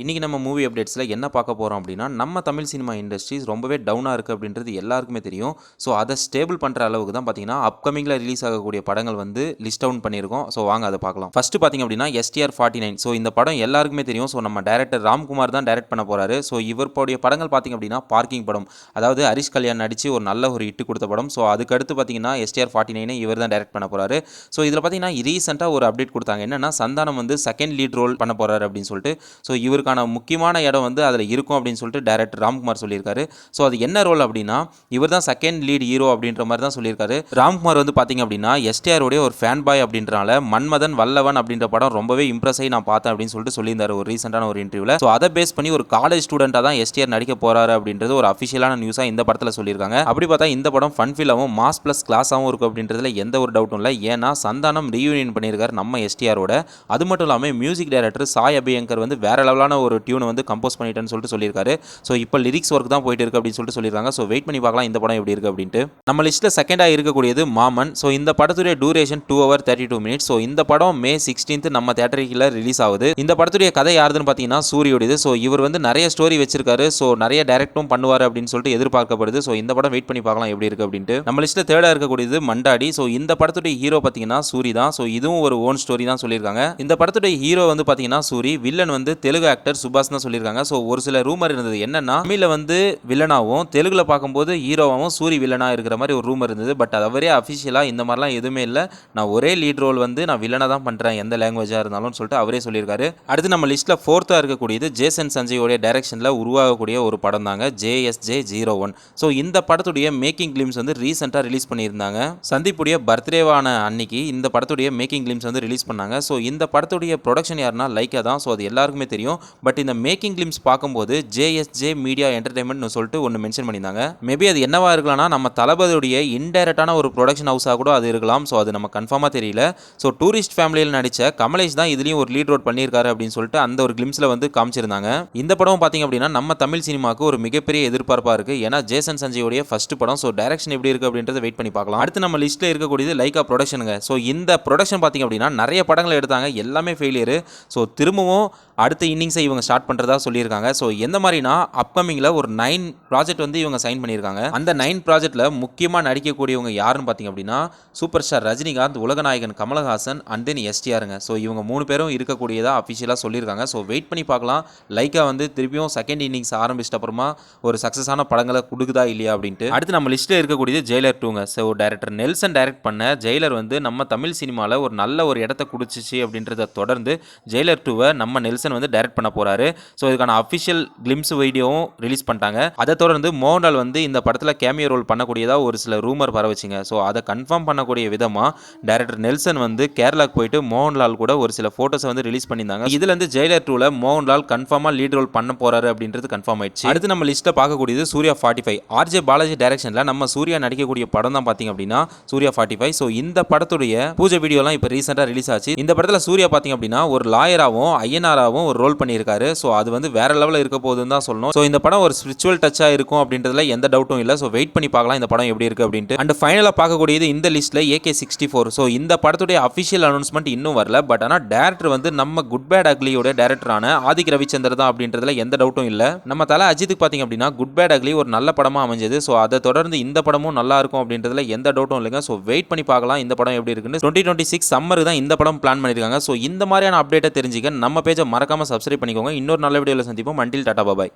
இன்றைக்கி நம்ம மூவி அப்டேட்ஸில் என்ன பார்க்க போகிறோம் அப்படின்னா நம்ம தமிழ் சினிமா இண்டஸ்ட்ரீஸ் ரொம்பவே டவுனாக இருக்குது அப்படின்றது எல்லாருக்குமே தெரியும். ஸோ அதை ஸ்டேபிள் பண்ணுற அளவுக்கு தான் பார்த்தீங்கன்னா அப்கமிங்கில் ரிலீஸ் ஆகக்கூடிய படங்கள் வந்து லிஸ்ட் டவுன் பண்ணியிருக்கோம். ஸோ வாங்க அதை பார்க்கலாம். ஃபஸ்ட்டு பார்த்திங்க அப்படின்னா STR49. ஸோ இந்த படம் எல்லாருக்குமே தெரியும். ஸோ நம்ம டேரக்டர் ராம்குமார் தான் டைரக்ட் பண்ண போகிறாரு. ஸோ இவருடைய படங்கள் பார்த்திங்க அப்படின்னா பார்க்கிங் படம், அதாவது ஹரிஷ் கல்யாண் நடித்து ஒரு நல்ல ஒரு ஹிட்டு கொடுத்த படம். ஸோ அதுக்கடுத்து பார்த்திங்கன்னா STR49 இவர் தான் டைரக்ட் பண்ண போகிறாரு. ஸோ இதில் பார்த்திங்கன்னா ரீசெண்டாக ஒரு அப்டேட் கொடுத்தாங்க. என்னென்னா சந்தானம் வந்து செகண்ட் லீட் ரோல் பண்ண போகிறாரு அப்படின்னு சொல்லிட்டு. ஸோ இவருக்கான முக்கியமான இடம் வந்து அதில் இருக்கும் அப்படின்னு சொல்லிட்டு டைரக்டர் ராம்குமார் சொல்லியிருக்காரு. ஸோ அது என்ன ரோல் அப்படின்னா இவர் தான் செகண்ட் லீட் ஹீரோ அப்படின்ற மாதிரி தான் சொல்லியிருக்காரு. ராம்குமார் வந்து பார்த்தீங்க அப்படின்னா STRோடைய ஒரு ஃபேன் பாய் அப்படின்றனால மன்மதன் வல்லவன் அப்படின்ற படம் ரொம்பவே இம்ப்ரெஸ் ஆகி நான் பார்த்தேன் அப்படின்னு சொல்லிட்டு சொல்லியிருந்தார் ஒரு ரீசெண்டான ஒரு இன்டர்வியூவில். ஸோ அதை பேஸ் பண்ணி ஒரு காலேஜ் ஸ்டூடெண்ட்டாக தான் STR நடிக்க போகிறாரு அப்படின்றது ஒரு அஃபிஷியலான நியூஸாக இந்த படத்தில் சொல்லியிருக்காங்க. அப்படி பார்த்தா இந்த படம் ஃபன்ஃபில்லாகவும் மாஸ் ப்ளஸ் கிளாஸாகவும் இருக்கும் அப்படின்றதுல எந்த ஒரு டவுட்டும் இல்லை. ஏன்னா சந்தானம் ரீயூனியன் பண்ணியிருக்காரு நம்ம STRோட. அது மட்டும் இல்லாமல் மியூசிக் டைரக்டர் சாய் அபியங்கர் வந்து வேற லெவலான ஒரு டியூனை வந்து கம்போஸ் பண்ணிட்டேன்னு சொல்லிட்டு சொல்லியிருக்காரு. ஸோ இப்போ லிரிக்ஸ் ஒர்க் தான் போயிட்டு இருக்கு அப்படின்னு சொல்லிட்டு சொல்லியிருக்காங்க. ஸோ வெயிட் பண்ணி பார்க்கலாம் இந்த படம் எப்படி இருக்கு அப்படின்ட்டு. நம்ம லிஸ்ட்டில் செகண்டாக இருக்கக்கூடியது மாமன். ஸோ இந்த படத்துடைய டூரேஷன் 2 hours 32 minutes. ஸோ இந்த படம் May 16 நம்ம தியேட்டரில் ரிலீஸ் ஆகுது. இந்த படத்துடைய கதை யாருதுன்னு பார்த்தீங்கன்னா சூரியோடது. ஸோ இவர் வந்து நிறைய ஸ்டோரி வச்சிருக்காரு. ஸோ நிறைய டைரக்டும் பண்ணுவார் அப்படின்னு சொல்லிட்டு எதிர்பார்க்கப்படுது. ஸோ இந்த படம் வெயிட் பண்ணி பார்க்கலாம் எப்படி இருக்கு அப்படின்ட்டு. நம்ம லிஸ்ட்டில் தேர்டாக இருக்கக்கூடியது மண்டாடி. ஸோ இந்த படத்துடைய ஹீரோ பார்த்தீங்கன்னா சூரி தான். ஸோ இதுவும் ஒரு ஓன் ஸ்டோரி தான் சொல்லியிருக்காங்க. இந்த படத்துடைய ஹீரோ வந்து பார்த்தீங்கன்னா சூரி, வில்லன் வந்து தெலுங்கு ஆக்டர் சுபாஷ் தான் சொல்லியிருக்காங்க. ஸோ ஒரு சில ரூமர் இருந்தது. என்னன்னா தமிழில் வந்து வில்லனாகவும் தெலுங்குல பார்க்கும்போது ஹீரோவாகவும் சூரி வில்லனா இருக்கிற மாதிரி ஒரு ரூமர் இருந்தது. பட் அவரே அஃபிஷியலாக இந்த மாதிரிலாம் எதுவுமே இல்லை, நான் ஒரே லீட் ரோல் வந்து நான் வில்லனா தான் பண்ணுறேன் எந்த லாங்குவேஜாக இருந்தாலும் சொல்லிட்டு அவரே சொல்லியிருக்காரு. அடுத்து நம்ம லிஸ்ட்டில் ஃபோர்த்தாக இருக்கக்கூடியது ஜேசன் சஞ்சயோடைய டைரக்ஷனில் உருவாகக்கூடிய ஒரு படம் தாங்க JSJ01. ஸோ இந்த படத்துடைய மேக்கிங் கிளிம்ஸ் வந்து ரீசெண்டாக ரிலீஸ் பண்ணியிருந்தாங்க. சந்தீப்புடைய பர்த்டேவான அன்னைக்கு இந்த படத்துடைய மேக்கிங் கிளிம்ஸ் வந்து ரிலீஸ் பண்ணாங்க. ஸோ இந்த படத்துடைய ப்ரொடக்ஷன் யாருன்னா லைக்கா தான். ஸோ அது எல்லாருக்குமே தெரியும். பட் இந்த மேக்கிங் கிளிம்ஸ் பார்க்கும்போது JSJ மீடியா என்டர்டைன்மெண்ட்னு சொல்லிட்டு ஒன்று மென்ஷன் பண்ணியிருந்தாங்க. மேபி அது என்னவா இருக்கலாம்னா நம்ம தளபதியுடைய இன்டைரக்டான ஒரு ப்ரொடக்ஷன் ஹவுஸாக கூட அது இருக்கலாம். ஸோ அது நம்ம கன்ஃபார்மாக தெரியல. ஸோ டூரிஸ்ட் ஃபேமிலியில் நடித்த கமலேஷ் தான் இதுலேயும் ஒரு லீட் ரோல் பண்ணியிருக்காரு அப்படின்னு சொல்லிட்டு அந்த ஒரு கிளிம்ஸில் வந்து காமிச்சிருந்தாங்க. இந்த படம் பார்த்தீங்க அப்படின்னா நம்ம தமிழ் சினிமாவுக்கு ஒரு மிகப்பெரிய எதிர்பார்ப்பாக இருக்குது. ஏன்னா ஜேசன் சஞ்சயோடைய ஃபர்ஸ்ட் படம். ஸோ டைரக்ஷன் எப்படி இருக்குது அப்படின்றத வெயிட் பண்ணி பார்க்கலாம். அடுத்து நம்ம லிஸ்ட்டில் இருக்கக்கூடியது லைக்கா ப்ரொடக்ஷனுங்க. ஸோ இந்த ப்ரொடக்ஷன் பார்த்தீங்க அப்படின்னா நிறைய படங்களை எடுத்தாங்க, எல்லாமே ஃபெயிலியர். ஸோ திரும்பவும் அடுத்த இன்னிங்ஸை இவங்க ஸ்டார்ட் பண்ணுறதா சொல்லியிருக்காங்க. ஸோ எந்த மாதிரினா அப்கமிங்கில் ஒரு 9 ப்ராஜெக்ட் வந்து இவங்க சைன் பண்ணியிருக்காங்க. அந்த 9 ப்ராஜெக்ட்டில் முக்கியமாக நடிக்கக்கூடியவங்க யாருன்னு பார்த்தீங்க அப்படின்னா super star Rajinikanth, Ulaganayagan Kamal Haasan and then STRங்க. So இவங்க 3 பேரும் இருக்கக்கூடியதாக அஃபிஷியலாக சொல்லியிருக்காங்க. ஸோ வெயிட் பண்ணி பார்க்கலாம் லைக்கா வந்து திருப்பியும் செகண்ட் இன்னிங்ஸ் ஆரம்பிச்சிட்ட அப்புறமா ஒரு சக்ஸஸான படங்களை கொடுக்குதா இல்லையா அப்படின்ட்டு. அடுத்து நம்ம லிஸ்ட்டில் இருக்கக்கூடியது ஜெயிலர் 2ங்க. ஸோ டைரக்டர் நெல்சன் டைரக்ட் பண்ண ஜெயிலர் வந்து நம்ம தமிழ் சினிமாவில் ஒரு நல்ல ஒரு இடத்த குடிச்சிச்சு அப்படின்றத தொடர்ந்து ஜெயிலர் 2வை நம்ம நெல்சன் வந்து டைரக்ட் பண்ண போறாரு. ஸோ இதுக்கான அஃபிஷியல் கிளிம்ஸ் வீடியோவும் ரிலீஸ் பண்ணிட்டாங்க. அதை தொடர்ந்து மோகன்லால் வந்து இந்த படத்தில் கேமியோ ரோல் பண்ணக்கூடியதா ஒரு சில ரூமர் பரவச்சிங்க. ஸோ அதை கன்ஃபார்ம் பண்ணக்கூடிய விதமாக டைரக்டர் நெல்சன் வந்து கேரளாக்கு போயிட்டு மோகன்லால் கூட ஒரு சில ஃபோட்டோஸை வந்து ரிலீஸ் பண்ணியிருந்தாங்க. இதுல இருந்து ஜெயிலர் 2ல மோகன்லால் கன்ஃபார்மாக லீட் ரோல் பண்ண போறாரு அப்படின்றது கன்ஃபார்ம் ஆயிடுச்சு. அடுத்து நம்ம லிஸ்ட்டில் பார்க்கக்கூடியது சூர்யா 45. RJ பாலாஜி டைரக்ஷனில் நம்ம சூர்யா நடிக்கக்கூடிய படம் தான் பார்த்தீங்க அப்படின்னா சூர்யா 45. ஸோ இந்த படத்துடைய பூஜை வீடியோலாம் இப்போ ரீசெண்டாக ரிலீஸ் ஆச்சு. இந்த படத்தில் சூர்யா பார்த்தீங்க அப்படின்னா ஒரு லாயராகவும் ஐயனாராகவும் ஒரு ரோல் பண்ணியிருக்காரு. ஸோ அது வந்து வேற லெவலில் இருக்க போகுதுன்னு தான் சொல்லணும். ஸோ இந்த படம் ஒரு ஸ்பிரிச்சுவல் டச்சாக இருக்கும் அப்படின்றதுல எந்த டவுட்டும் இல்லை. ஸோ வெயிட் பண்ணி பார்க்கலாம் இந்த படம் எப்படி இருக்கு அப்படின்ட்டு. அண்ட் ஃபைனலாக பார்க்கக்கூடியது இந்த லிஸ்ட்டில் AK64. ஸோ இந்த படத்துடைய அஃபிஷியல் அனௌன்ஸ்மெண்ட் இன்னும் வரல. பட் ஆனால் டேரக்டர் வந்து நம்ம குட் பேட் அக்லியோட டேரக்டரான ஆதிக் ரவிச்சந்தர் தான் அப்படின்றதுல எந்த டவுட்டும் இல்லை. நம்ம தலை அஜித்துக்கு பார்த்தீங்க அப்படின்னா குட் பேட் அக்லி ஒரு நல்ல படமாக அமைஞ்சது. ஸோ அதை தொடர்ந்து இந்த படமும் நல்லா இருக்கும் அப்படின்றதுல எந்த டவுட்டும் இல்லைங்க. ஸோ வெயிட் பண்ணி பார்க்கலாம் இந்த படம் எப்படி இருக்குன்னு. 2026 சம்மருக்கு தான் இந்த படம் பிளான் பண்ணியிருக்காங்க. ஸோ இந்த மாதிரியான அப்டேட்டை தெரிஞ்சுக்க நம்ம பேஜை மறக்காம சப்ஸ்கிரைப் பண்ணிக்கோங்க. இன்னொரு நல்ல வீடியோவில் சந்திப்போம். அன்டில் டாடா பாய்.